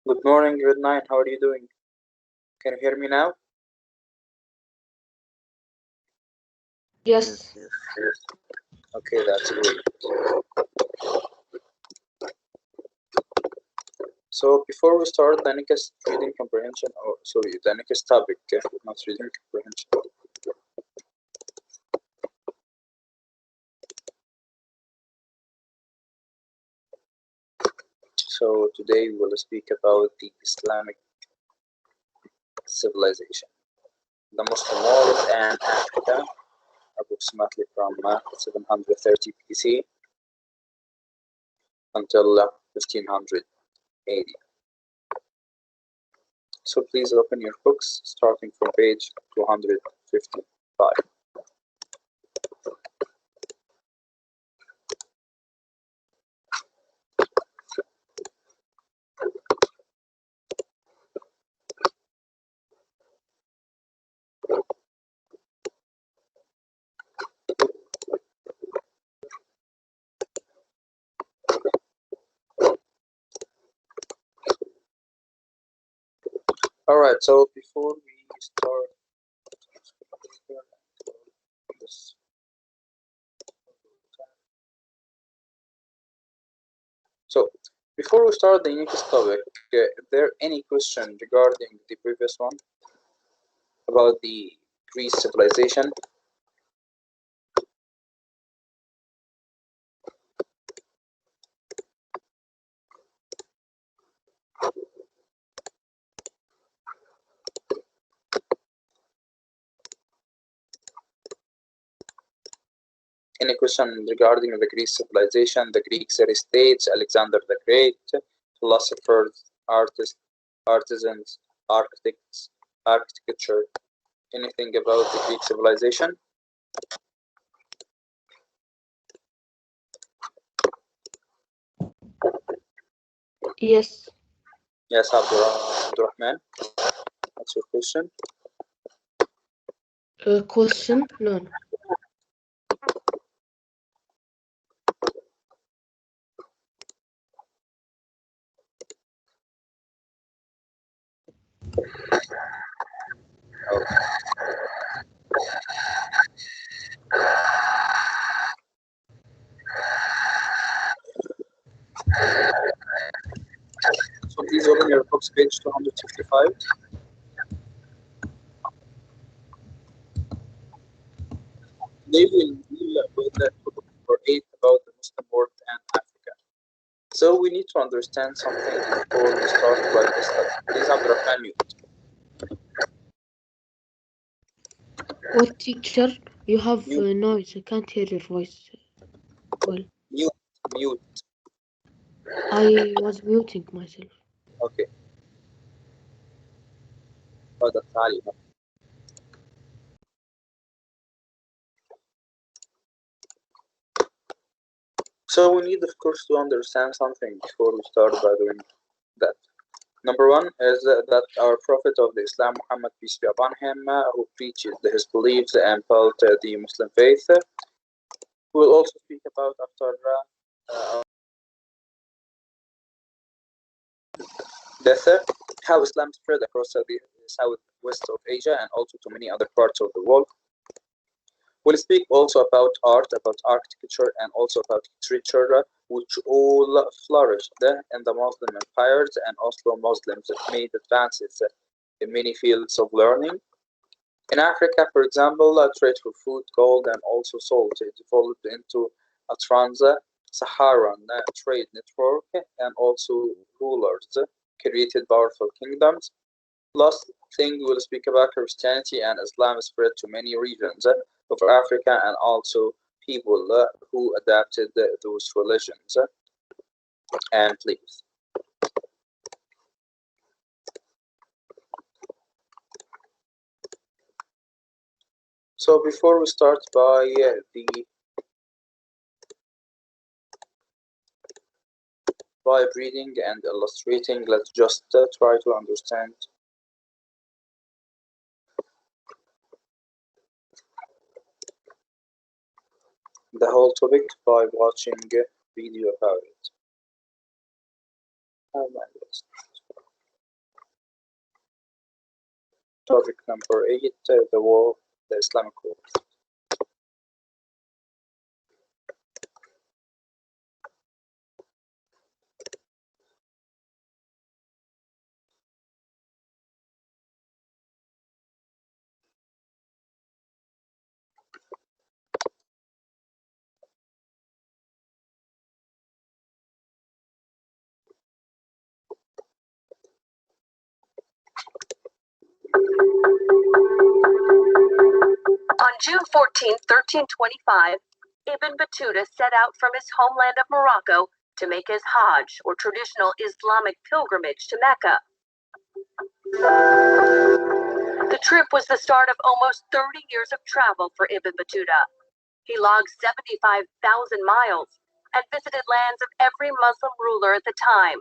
Good morning, good night. How are you doing? Can you hear me now? Yes. Okay, that's great. So before we start the next reading comprehension, the next topic, not reading comprehension. So today we will speak about the Islamic Civilization, the Muslim world and Africa, approximately from 730 BC until 1500 AD. So please open your books starting from page 255. All right, so before we start this, so before we start the next topic, is there any question regarding the previous one about the Greece civilization? Any question regarding the Greek civilization, the Greek city-states, Alexander the Great, philosophers, artists, artisans, architects, architecture, anything about the Greek civilization? Yes. Yes, Abdurrahman, what's your question? Question? No. Okay. So please open your books, page 255. Today we'll deal with the topic number 8 about the Muslim world and Africa. So we need to understand something before we start about this study. Please, Abdurrahman, mute. What teacher? You have noise. I can't hear your voice well. Mute. I was muting myself. Okay. Oh, that's Ali. So we need, of course, to understand something before we start by doing that. Number one is that our Prophet of the Islam, Muhammad, peace be upon him, who preached his beliefs and built the Muslim faith, we will also speak about after death, how Islam spread across the southwest of Asia and also to many other parts of the world. We'll speak also about art, about architecture, and also about literature, which all flourished in the Muslim empires, and also Muslims made advances in many fields of learning. In Africa, for example, trade for food, gold, and also salt developed into a trans-Saharan trade network, and also rulers created powerful kingdoms. Last thing, we'll speak about Christianity and Islam spread to many regions of Africa and also people who adapted those religions and beliefs. So before we start by reading and illustrating, let's just try to understand the whole topic by watching a video about it. Oh my goodness. Topic number 8, the Islamic world. On June 14, 1325, Ibn Battuta set out from his homeland of Morocco to make his Hajj, or traditional Islamic pilgrimage, to Mecca. The trip was the start of almost 30 years of travel for Ibn Battuta. He logged 75,000 miles and visited lands of every Muslim ruler at the time.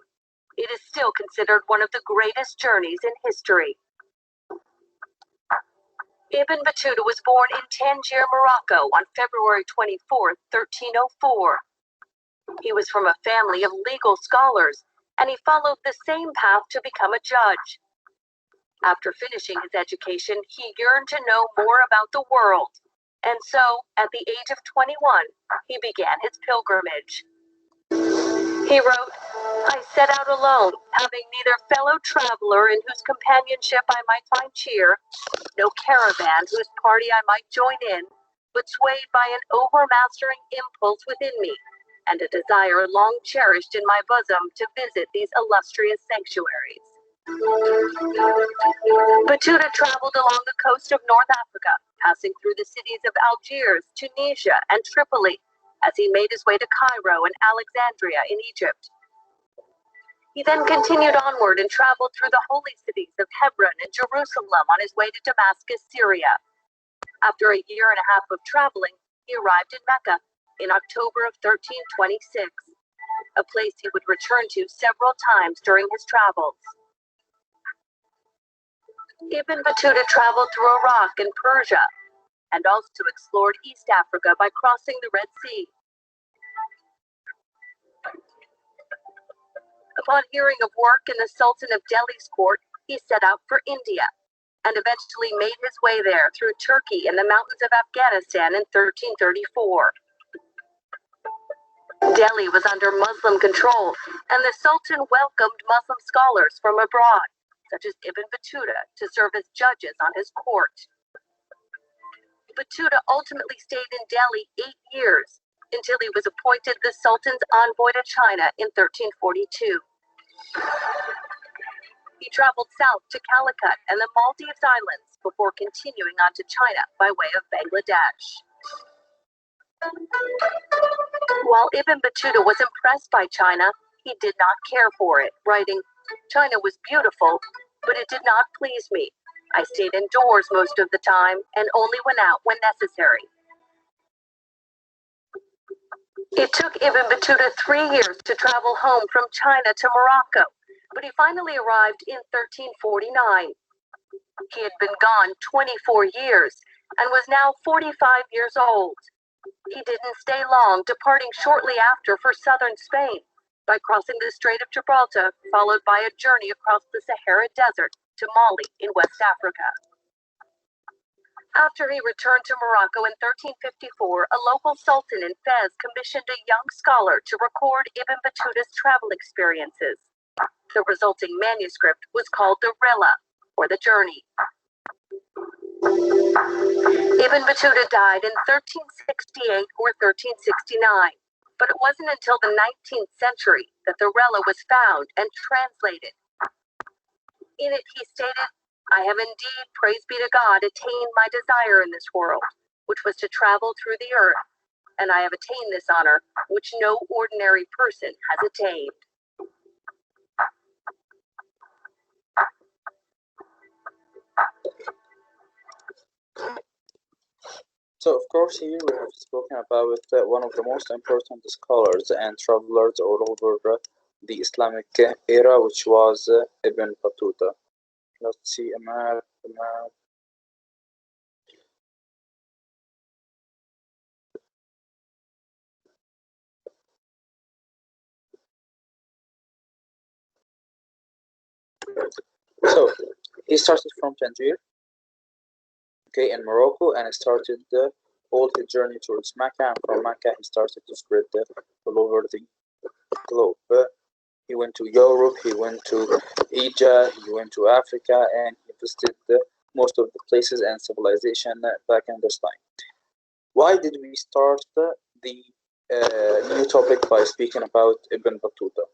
It is still considered one of the greatest journeys in history. Ibn Battuta was born in Tangier, Morocco on February 24, 1304. He was from a family of legal scholars, and he followed the same path to become a judge. After finishing his education, he yearned to know more about the world, and so, at the age of 21, he began his pilgrimage. He wrote, "I set out alone, having neither fellow traveler in whose companionship I might find cheer, no caravan whose party I might join in, but swayed by an overmastering impulse within me, and a desire long cherished in my bosom to visit these illustrious sanctuaries." Battuta traveled along the coast of North Africa, passing through the cities of Algiers, Tunisia, and Tripoli, as he made his way to Cairo and Alexandria in Egypt. He then continued onward and traveled through the holy cities of Hebron and Jerusalem on his way to Damascus, Syria. After a year and a half of traveling, he arrived in Mecca in October of 1326, a place he would return to several times during his travels. Ibn Battuta traveled through Iraq and Persia, and also explored East Africa by crossing the Red Sea. Upon hearing of work in the Sultan of Delhi's court, he set out for India, and eventually made his way there through Turkey and the mountains of Afghanistan in 1334. Delhi was under Muslim control, and the Sultan welcomed Muslim scholars from abroad, such as Ibn Battuta, to serve as judges on his court. Battuta ultimately stayed in Delhi 8 years, until he was appointed the Sultan's envoy to China in 1342. He traveled south to Calicut and the Maldives Islands before continuing on to China by way of Bangladesh. While Ibn Battuta was impressed by China, he did not care for it, writing, "China was beautiful, but it did not please me. I stayed indoors most of the time and only went out when necessary." It took Ibn Battuta 3 years to travel home from China to Morocco, but he finally arrived in 1349. He had been gone 24 years and was now 45 years old. He didn't stay long, departing shortly after for southern Spain by crossing the Strait of Gibraltar, followed by a journey across the Sahara Desert to Mali in West Africa. After he returned to Morocco in 1354, a local sultan in Fez commissioned a young scholar to record Ibn Battuta's travel experiences. The resulting manuscript was called the Rilla, or the Journey. Ibn Battuta died in 1368 or 1369, but it wasn't until the 19th century that the Rilla was found and translated. In it he stated, "I have indeed, praise be to God, attained my desire in this world, which was to travel through the earth, and I have attained this honor, which no ordinary person has attained." So, of course, here we have spoken about one of the most important scholars and travelers all over the Islamic era, which was Ibn Battuta. Let's see a map. So, he started from Tangier okay, in Morocco, and he started all his journey towards Mecca, and from Mecca he started to spread all over the globe. He went to Europe, he went to Asia, he went to Africa, and he visited most of the places and civilization back in this time. Why did we start the new topic by speaking about Ibn Battuta?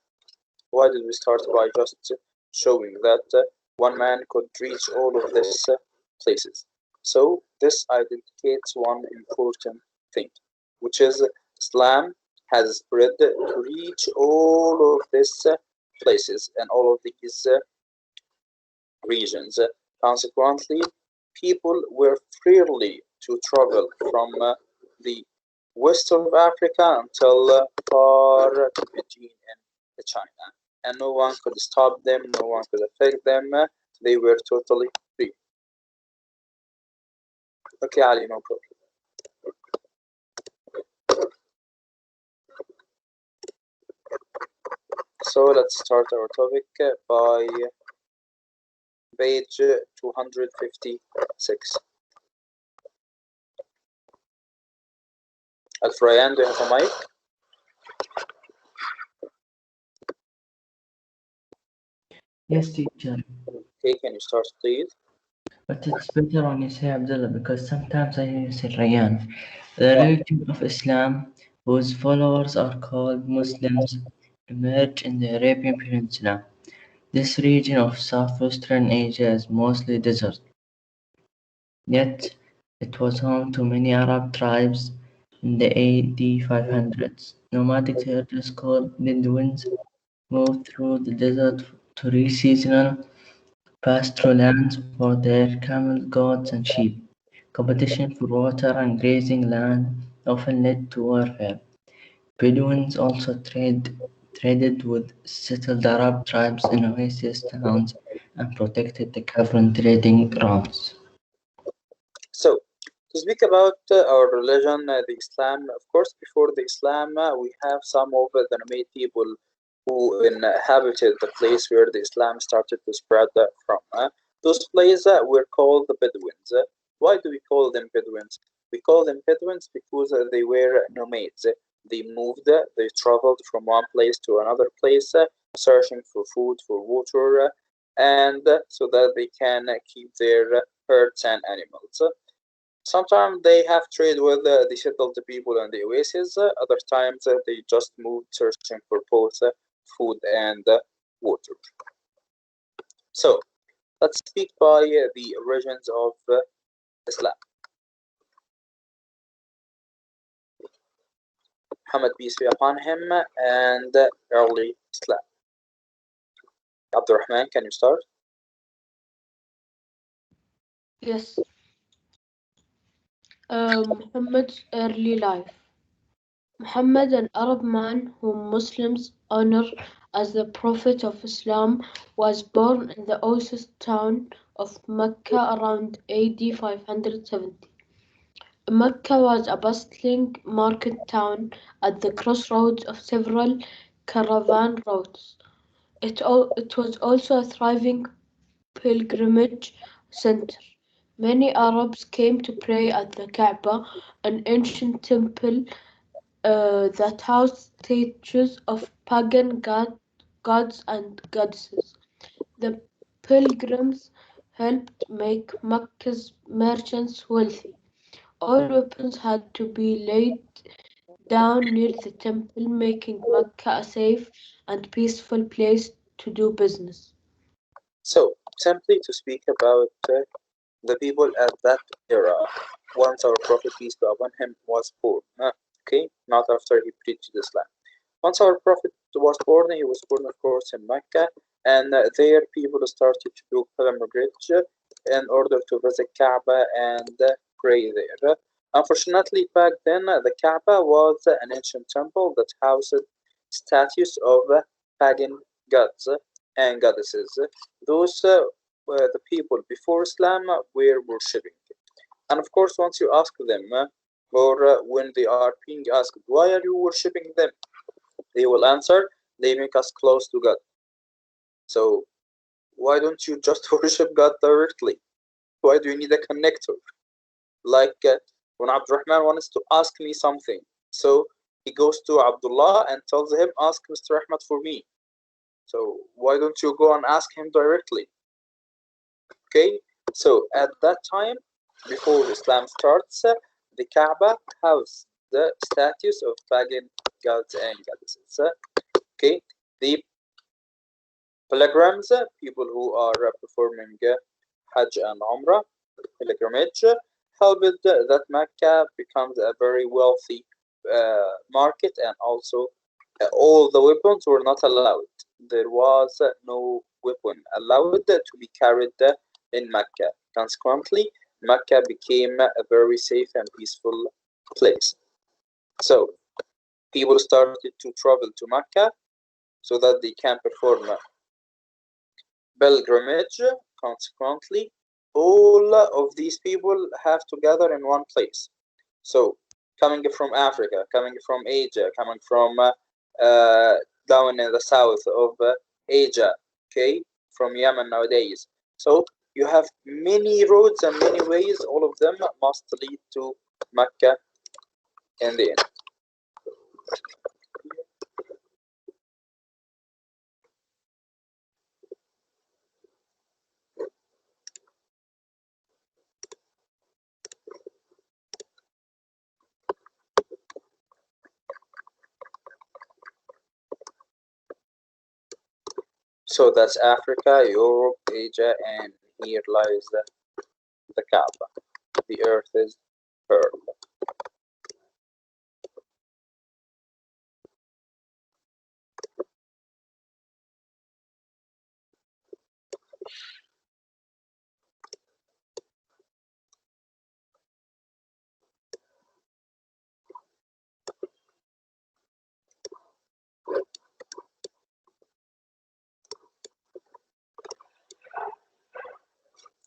Why did we start by just showing that one man could reach all of these places? So this identifies one important thing, which is Islam has spread to reach all of these places and all of these regions. Consequently, people were freely to travel from the west of Africa until far to Beijing and China, and no one could stop them, no one could affect them. They were totally free. Okay, Ali, no problem. So let's start our topic by page 256. Al-Frayan, do you have a mic? Yes, teacher. Okay, can you start, please? But it's better when you say Abdullah because sometimes I hear you say Rayyan. The Yeah. religion of Islam, whose followers are called Muslims, emerged in the Arabian Peninsula. This region of southwestern Asia is mostly desert, yet it was home to many Arab tribes in the AD 500s. Nomadic herders called Bedouins moved through the desert to reach seasonal pastoral lands for their camel, goats, and sheep. Competition for water and grazing land often led to warfare. Bedouins also traded with settled Arab tribes in oasis towns and protected the cavern trading routes. So, to speak about our religion, the Islam, of course, before the Islam, we have some of the nomad people who inhabited the place where the Islam started to spread from. Those places were called the Bedouins. Why do we call them Bedouins? We call them Bedouins because they were nomads. They moved, they traveled from one place to another place, searching for food, for water, and so that they can keep their herds and animals. Sometimes they have trade with the settled people in the oasis. Other times they just moved searching for both food and water. So let's speak by the origins of Islam. Muhammad, peace be upon him, and early Islam. Abdurrahman, can you start? Yes. Muhammad's early life. Muhammad, an Arab man whom Muslims honor as the Prophet of Islam, was born in the oasis town of Mecca around AD 570. Mecca was a bustling market town at the crossroads of several caravan routes. It was also a thriving pilgrimage center. Many Arabs came to pray at the Kaaba, an ancient temple that housed statues of pagan gods and goddesses. The pilgrims helped make Mecca's merchants wealthy. All weapons had to be laid down near the temple, making Mecca a safe and peaceful place to do business. So, simply to speak about the people at that era, once our Prophet, peace be upon him, was born. Okay, not after he preached Islam. Once our Prophet was born, he was born, of course, in Mecca, and there people started to do pilgrimage in order to visit Kaaba and pray there. Unfortunately, back then, the Kaaba was an ancient temple that housed statues of pagan gods and goddesses. Those were the people before Islam were worshipping. And of course, once you ask them, or when they are being asked, why are you worshipping them? They will answer, they make us close to God. So why don't you just worship God directly? Why do you need a connector? Like when Abdurrahman wants to ask me something, so he goes to Abdullah and tells him, ask Mr. Ahmed for me. So why don't you go and ask him directly? Okay, so at that time, before Islam starts, the Kaaba has the statues of pagan gods and goddesses. Okay, the pilgrims, people who are performing Hajj and Umrah pilgrimage, helped that Mecca becomes a very wealthy market, and also all the weapons were not allowed. There was no weapon allowed to be carried in Mecca. Consequently, Mecca became a very safe and peaceful place. So people started to travel to Mecca so that they can perform pilgrimage. Consequently, all of these people have to gather in one place. So, coming from Africa, coming from Asia, coming from down in the south of Asia, okay, from Yemen nowadays. So, you have many roads and many ways, all of them must lead to Mecca in the end. So that's Africa, Europe, Asia, and here lies the Kaaba. The earth is pearl.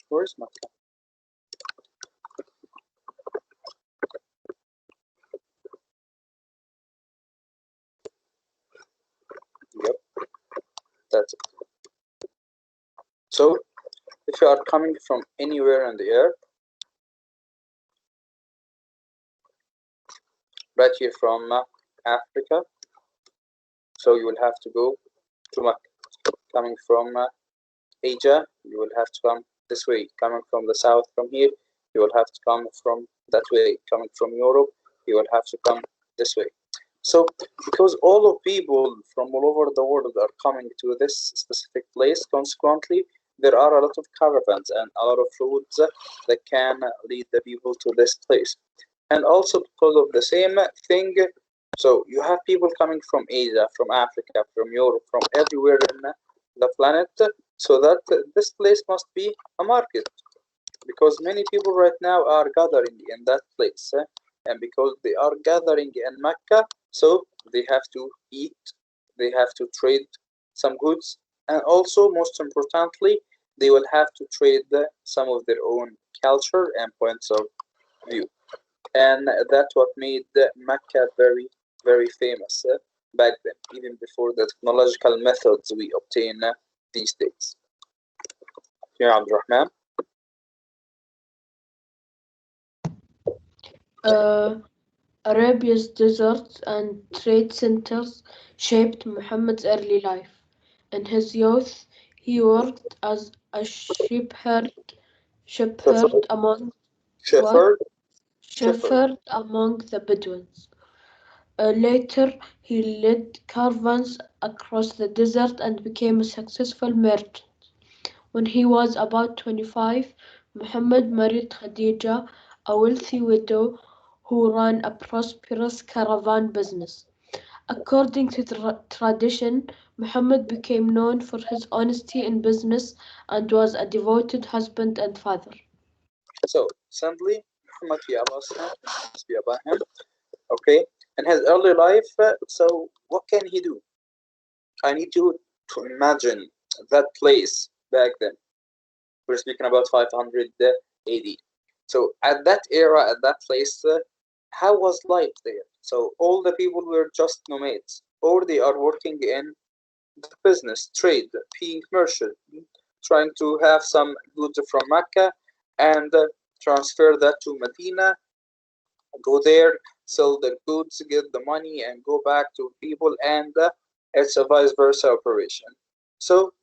Where's Mecca? Yep, that's it. So if you are coming from anywhere in the earth, right here from Africa, so you will have to go to Mecca. Coming from Asia, you will have to come this way. Coming from the south from here, you will have to come from that way. Coming from Europe, you will have to come this way. So because all of people from all over the world are coming to this specific place, consequently, there are a lot of caravans and a lot of roads that can lead the people to this place. And also because of the same thing, so you have people coming from Asia, from Africa, from Europe, from everywhere in the planet, so that this place must be a market, because many people right now are gathering in that place, and because they are gathering in Mecca, so they have to eat, they have to trade some goods, and also most importantly, they will have to trade some of their own culture and points of view. And that's what made Mecca very, very famous back then, even before the technological methods we obtain these days. Yeah, Abdurrahman. Uh, Arabia's deserts and trade centers shaped Muhammad's early life. In his youth, he worked as a Shepherd, shepherd among what? Shepherd, Shepherd. Shepherd among the Bedouins. Later, he led caravans across the desert and became a successful merchant. When he was about 25, Muhammad married Khadija, a wealthy widow who ran a prosperous caravan business. According to tradition, Muhammad became known for his honesty in business and was a devoted husband and father. So, sadly, Muhammad be Allah's peace be upon him. Okay, in his early life, so what can he do? I need you to imagine that place back then. We're speaking about 500 AD. So at that era, at that place, how was life there? So all the people were just nomads, or they are working in the business, trade, being merchant, trying to have some goods from Mecca and transfer that to Medina, go there, sell their goods, get the money, and go back to people, and it's a vice versa operation. So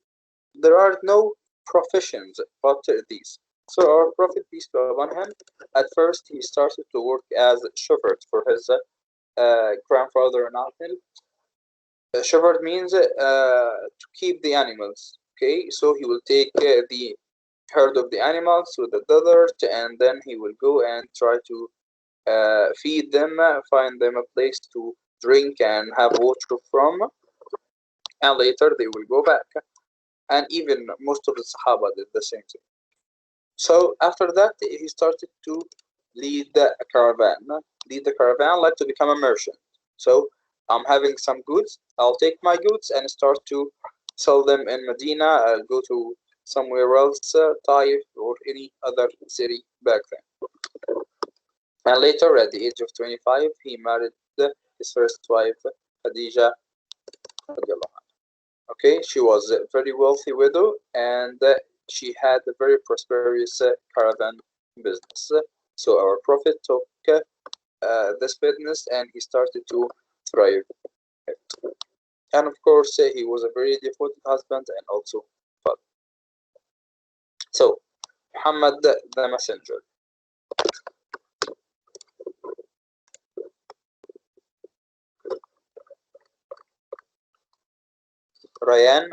there are no professions but these. So our Prophet, peace be upon him, at first he started to work as a shepherd for his grandfather Nathil. Shepherd means to keep the animals. Okay, so he will take the herd of the animals with the desert, and then he will go and try to feed them, find them a place to drink and have water from, and later they will go back. And even most of the Sahaba did the same thing. So after that, he started to lead the caravan. Lead the caravan like to become a merchant. So I'm having some goods. I'll take my goods and start to sell them in Medina. I'll go to somewhere else, Taif or any other city back then. And later, at the age of 25, he married his first wife, Khadija. Okay, she was a very wealthy widow, and she had a very prosperous caravan business. So our Prophet took this business and he started to thrive. And of course, he was a very devoted husband and also father. So, Muhammad the Messenger. Ryan,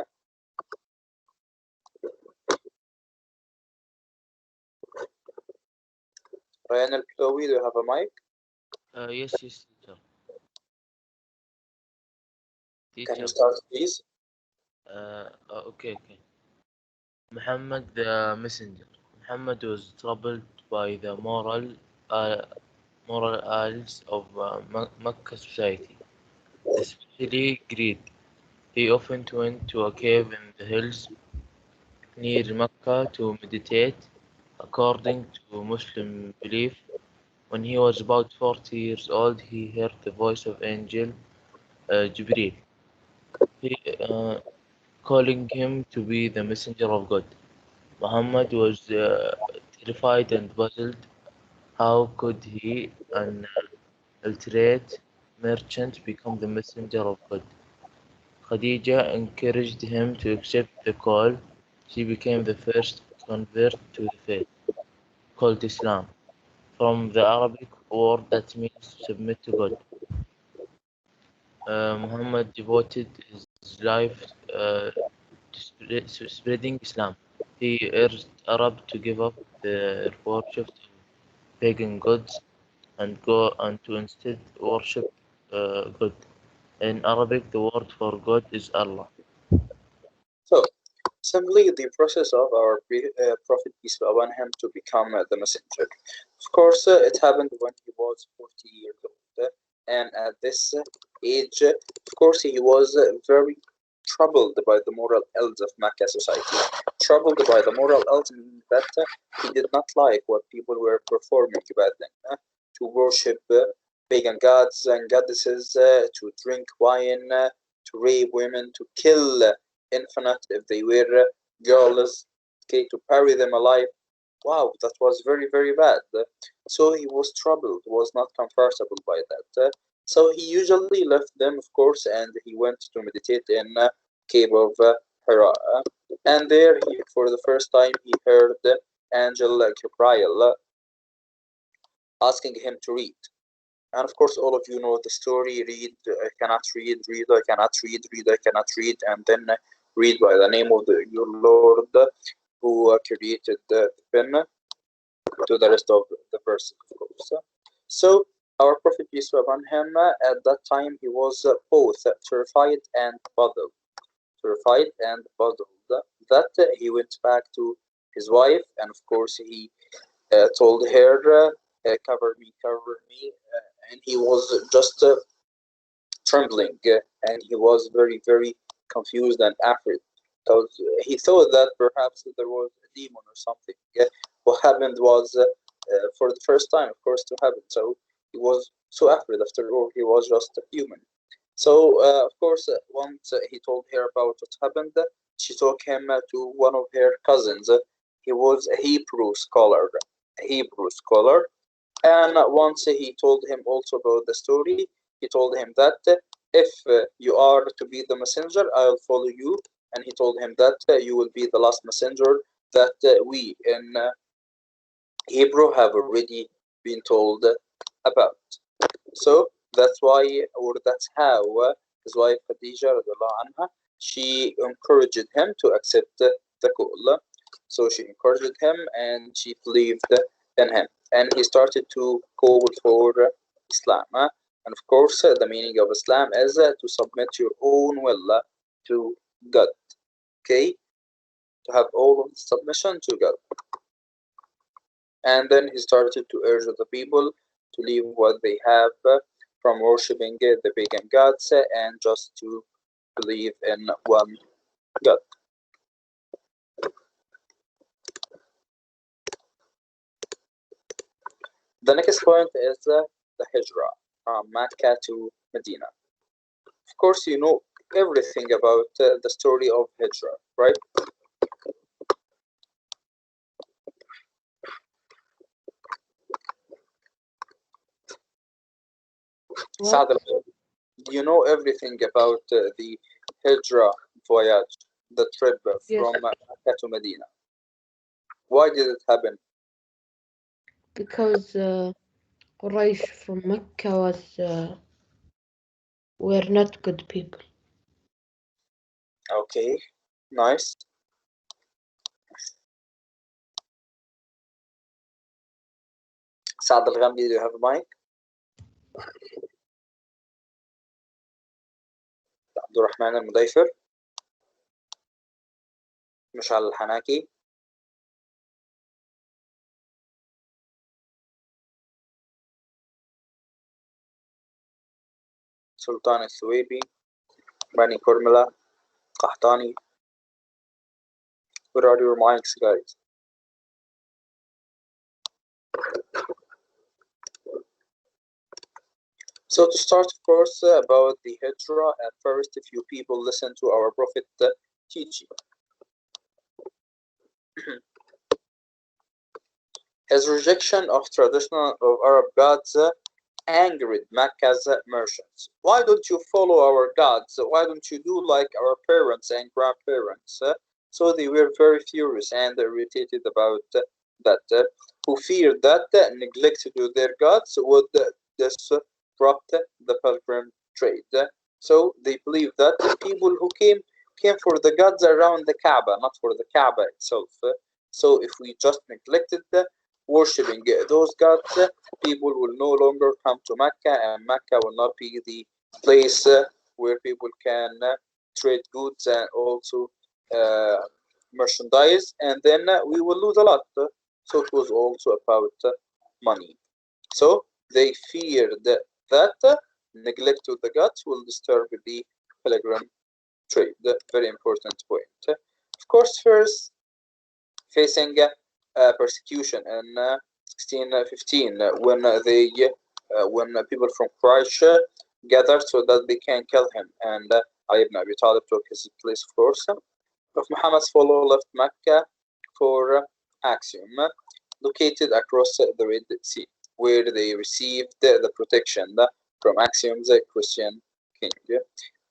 Ryan Al-Plowi, do you have a mic? Yes, yes, teacher. Can you Teacher. start, please? Okay, okay. Muhammad the Messenger. Muhammad was troubled by the uh, moral ills of Makkah society, especially greed. He often went to a cave in the hills near Mecca to meditate. According to Muslim belief, when he was about 40 years old, he heard the voice of angel Jibril, he, calling him to be the messenger of God. Muhammad was terrified and puzzled. How could he, an illiterate merchant, become the messenger of God? Khadija encouraged him to accept the call. She became the first convert to the faith, called Islam, from the Arabic word that means to submit to God. Muhammad devoted his life to spreading Islam. He urged Arabs to give up their worship to pagan gods and go and to instead worship God. In Arabic, the word for God is Allah. So, simply the process of our Prophet, peace be upon him, to become the messenger. Of course, it happened when he was 40 years old. And at this age, of course, he was very troubled by the moral ills of Makkah society. Troubled by the moral ills means that he did not like what people were performing back then. To worship pagan gods and goddesses, to drink wine, to rape women, to kill infinite if they were girls, okay, to bury them alive. Wow, that was very, very bad. So he was troubled, was not comfortable by that. So he usually left them, of course, and he went to meditate in cave of Hira. And there, for the first time, he heard angel Gabriel asking him to read. And of course, all of you know the story: read, I cannot read, read, I cannot read, read, I cannot read, and then read by the name of your Lord who created the pen to the rest of the verse, of course. So, our Prophet, peace be upon him, at that time he was both terrified and puzzled. Terrified and puzzled. That he went back to his wife, and of course, he told her, cover me, and he was just trembling, and he was very, very confused and afraid because he thought that perhaps there was a demon or something. What happened was, for the first time, of course, to happen. So he was so afraid. After all, he was just a human. So, of course, once he told her about what happened, she took him to one of her cousins. He was a Hebrew scholar, Hebrew scholar. And once he told him also about the story. He told him that if you are to be the messenger, I'll follow you. And he told him that you will be the last messenger that we in Hebrew have already been told about. So that's why, or that's how his wife Khadija radiallahu anha, she encouraged him to accept the call. So she encouraged him and she believed in him. And he started to call for Islam. And of course, the meaning of Islam is to submit your own will to God. Okay? To have all of the submission to God. And then he started to urge the people to leave what they have from worshipping the pagan gods and just to believe in one God. The next point is the Hijrah from Mecca to Medina. Of course, you know everything about the story of Hijrah, right? Saad, you know everything about the Hijrah voyage, the trip from Yes, Mecca to Medina. Why did it happen? because Quraysh from Mecca were not good people. Okay, nice. Saad Al-Ghamdi, do you have a mic? عبد الرحمن المضيفر، مشعل الحناكي، سلطان الثويبي، بني كرملة، قحطاني. Where are your mics, guys? So to start, of course, about the Hijrah, at first, a few people listen to our Prophet teaching. His rejection of traditional of Arab gods angered Mecca's merchants. Why don't you follow our gods? Why don't you do like our parents and grandparents? So they were very furious and irritated about that, who feared that neglect to their gods would disrupt the pilgrim trade. So they believed that people who came for the gods around the Kaaba, not for the Kaaba itself. So if we just neglected worshipping those gods, people will no longer come to Mecca, and Mecca will not be the place where people can trade goods and also uh, merchandise, and then we will lose a lot. So it was also about money. So they feared that neglect to the gods will disturb the pilgrim trade. Very important point. Of course, first facing persecution in 1615 when people from Quraysh gathered so that they can kill him, and Ali ibn Abi Talib took his place, of course. Of Muhammad's follower left Mecca for Axiom, located across the Red Sea, where they received the protection from Axiom's Christian king.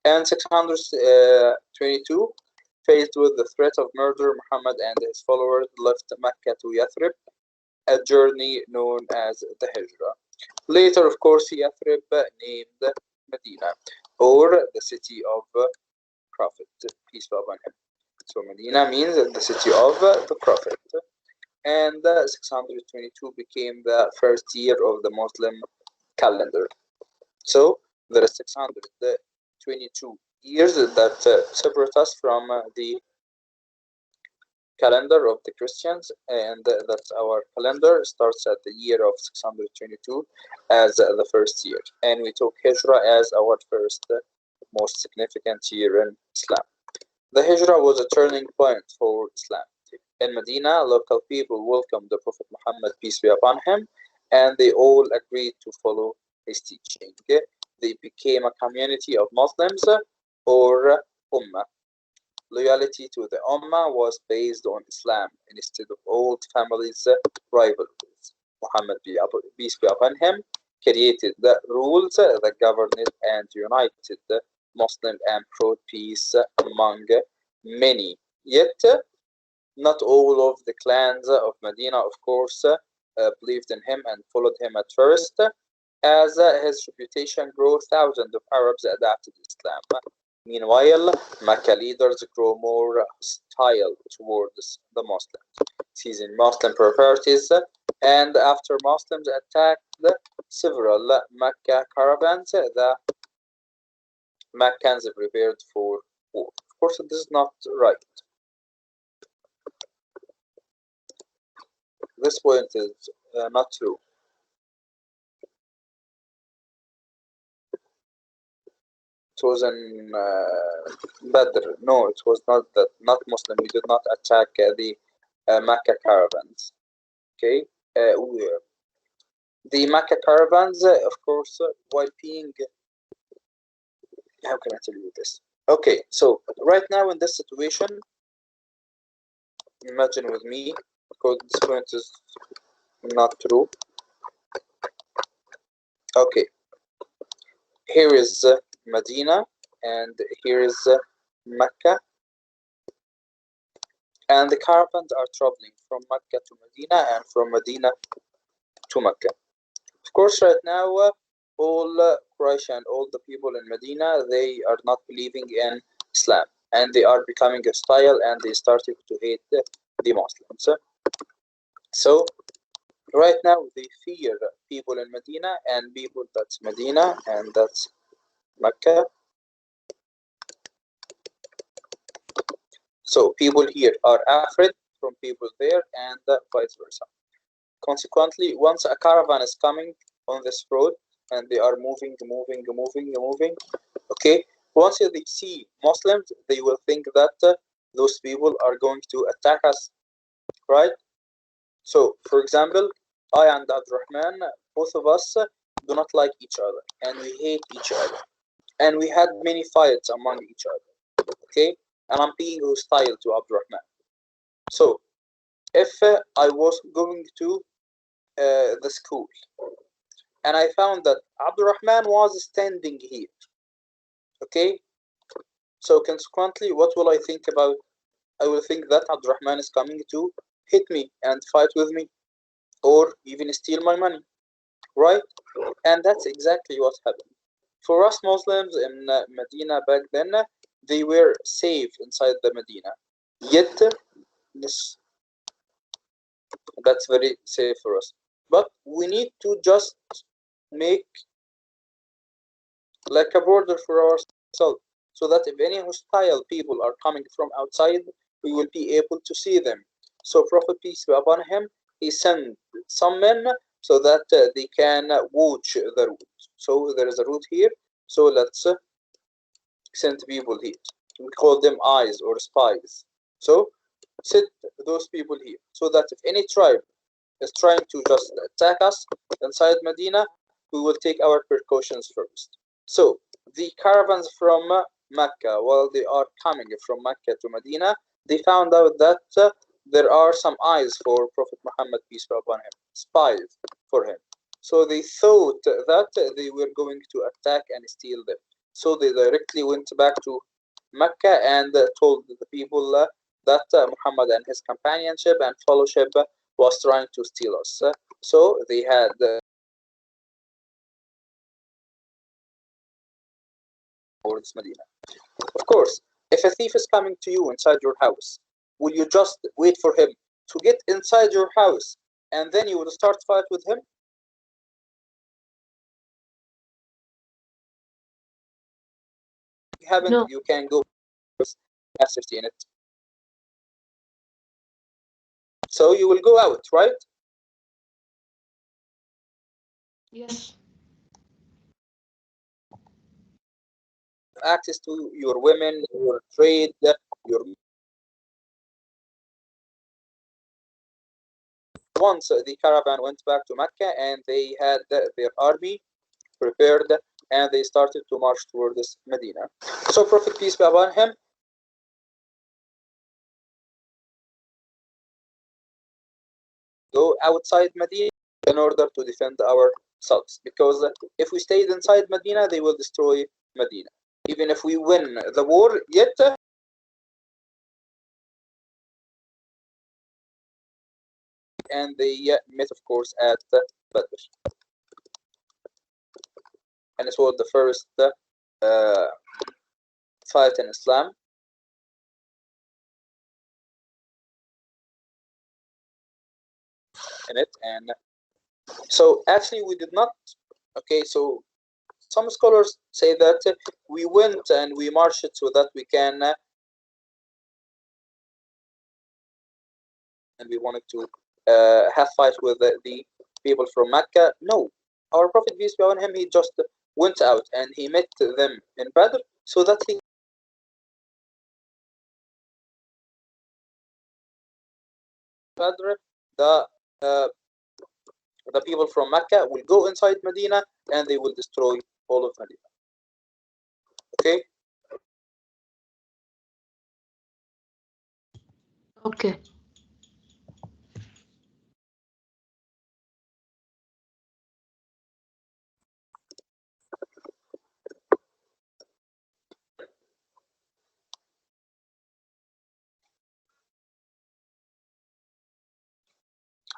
And 622, faced with the threat of murder, Muhammad and his followers left Mecca to Yathrib, a journey known as the Hijrah. Later, of course, Yathrib named Medina, or the city of Prophet, peace be upon him. So Medina means the city of the Prophet. And 622 became the first year of the Muslim calendar. So there is 622 years that separate us from the calendar of the Christians, and that's our calendar starts at the year of 622 as the first year, and we took Hijrah as our first most significant year in Islam. The Hijrah was a turning point for Islam. In Medina, local people welcomed the Prophet Muhammad, peace be upon him, and they all agreed to follow his teaching. They became a community of Muslims or Ummah. loyalty to the Ummah was based on Islam instead of old families' rivalries. Muhammad, peace be upon him, created the rules that governed and united the Muslim and brought peace among many. Yet, not all of the clans of Medina, of course, believed in him and followed him at first. As his reputation grew, thousands of Arabs adopted Islam. Meanwhile, Mecca leaders grew more hostile towards the Muslims, seizing Muslim properties, and after Muslims attacked several Mecca caravans, the Meccans prepared for war. Of course, this is not right. This point is not true. It was in Badr. No, it was not that. Not Muslim. We did not attack the Mecca caravans. Okay. The Mecca caravans, of course, while being, how can I tell you this? Okay, so right now in this situation, imagine with me, because this point is not true. Okay, here is Medina, and here is Mecca, and the caravans are traveling from Mecca to Medina and from Medina to Mecca. Of course, right now, all Quraysh and all the people in Medina, they are not believing in Islam, and they are becoming hostile, and they started to hate the Muslims. So right now, they fear people in Medina and people that's Medina and that's Mecca. So people here are afraid from people there, and vice versa. Consequently, once a caravan is coming on this road and they are moving, okay, once they see Muslims, they will think that those people are going to attack us, right? So, for example, I and Abdurrahman, both of us do not like each other and we hate each other, and we had many fights among each other, okay? And I'm being hostile to Abdurrahman. So, if I was going to the school and I found that Abdurrahman was standing here, okay? So consequently, what will I think about? I will think that Abdurrahman is coming to hit me and fight with me, or even steal my money, right? And that's exactly what happened. For us Muslims in Medina back then, they were safe inside the Medina. Yet, this, that's very safe for us. But we need to just make like a border for ourselves, so that if any hostile people are coming from outside, we will be able to see them. So Prophet peace be upon him, he sent some men so that they can watch the route. So there is a route here, so let's send people here. We call them eyes or spies. So set those people here, so that if any tribe is trying to just attack us inside Medina, we will take our precautions first. So the caravans from Mecca, while they are coming from Mecca to Medina, they found out that there are some eyes for Prophet Muhammad, peace be upon him, spies for him. So they thought that they were going to attack and steal them. So they directly went back to Mecca and told the people that Muhammad and his companionship and fellowship was trying to steal us. So they had towards Medina. Of course, if a thief is coming to you inside your house, will you just wait for him to get inside your house and then you will start fight with him? If you haven't, No. you can go have safety in it. So you will go out, right? Yes. Access to your women, your trade, your once the caravan went back to Mecca and they had their army prepared and they started to march towards Medina. So Prophet peace be upon him, go outside Medina in order to defend ourselves. Because if we stayed inside Medina, they will destroy Medina. Even if we win the war, yet and they met, of course, at Badr. And it was the first fight in Islam. In it, and so actually we did not. Okay, so some scholars say that we went and we marched so that we can, and we wanted to have fight with the people from Mecca. No, our Prophet peace be upon him, he just went out and he met them in Badr so that he Badr the uh, the people from Mecca will go inside Medina and they will destroy all of Medina. Okay. Okay.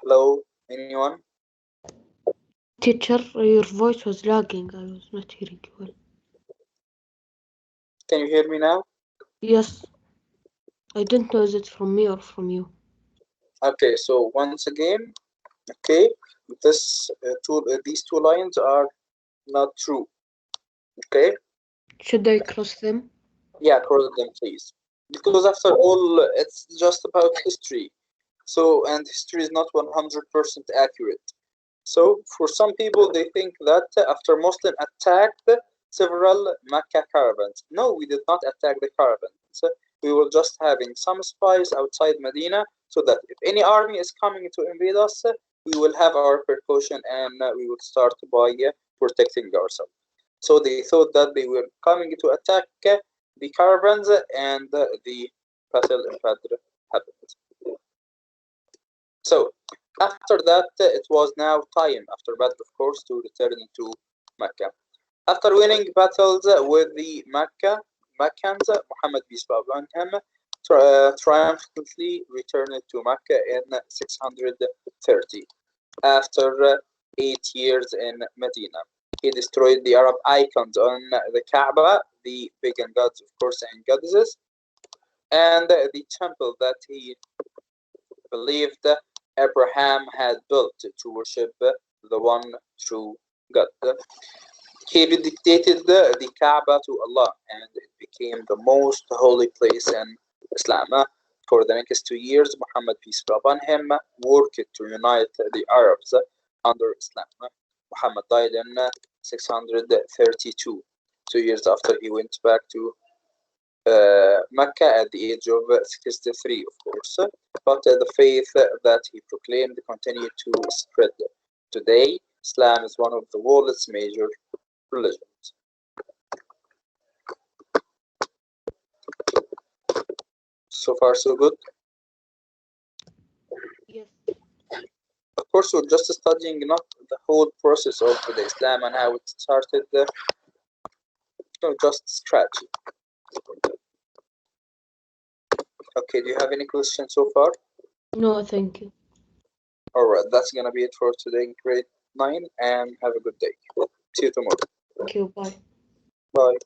Hello, anyone? Teacher, your voice was lagging. I was not hearing you well. Can you hear me now? Yes. I didn't know is it from me or from you. Okay, so once again, okay, these two lines are not true. Okay, Should I cross them? yeah, correct them, please, because after all, it's just about history. So, and history is not 100% accurate. So, for some people, they think that after Muslim attacked several Mecca caravans. No, we did not attack the caravans. We were just having some spies outside Medina, so that if any army is coming to invade us, we will have our precaution and we would start by protecting ourselves. So they thought that they were coming to attack the caravans, and the battle in Badr happened. So after that, it was now time after Badr, of course, to return to Mecca. After winning battles with the Meccans, Muhammad peace be upon him triumphantly returned to Mecca in 630. After 8 years in Medina, he destroyed the Arab icons on the Kaaba, the pagan gods, of course, and goddesses, and the temple that he believed Abraham had built to worship the one true God. He dedicated the Kaaba to Allah, and it became the most holy place in Islam. For the next 2 years, Muhammad peace be upon him worked to unite the Arabs under Islam. Muhammad died in 632, 2 years after he went back to Mecca at the age of 63, of course. But the faith that he proclaimed continued to spread. Today, Islam is one of the world's major religions. So far, so good. Yes. Of course, we're just studying not the whole process of the Islam and how it started, just scratch. Okay, do you have any questions so far? No, thank you. Alright, that's gonna be it for today, grade 9, and have a good day. See you tomorrow. Thank you. Bye. Bye.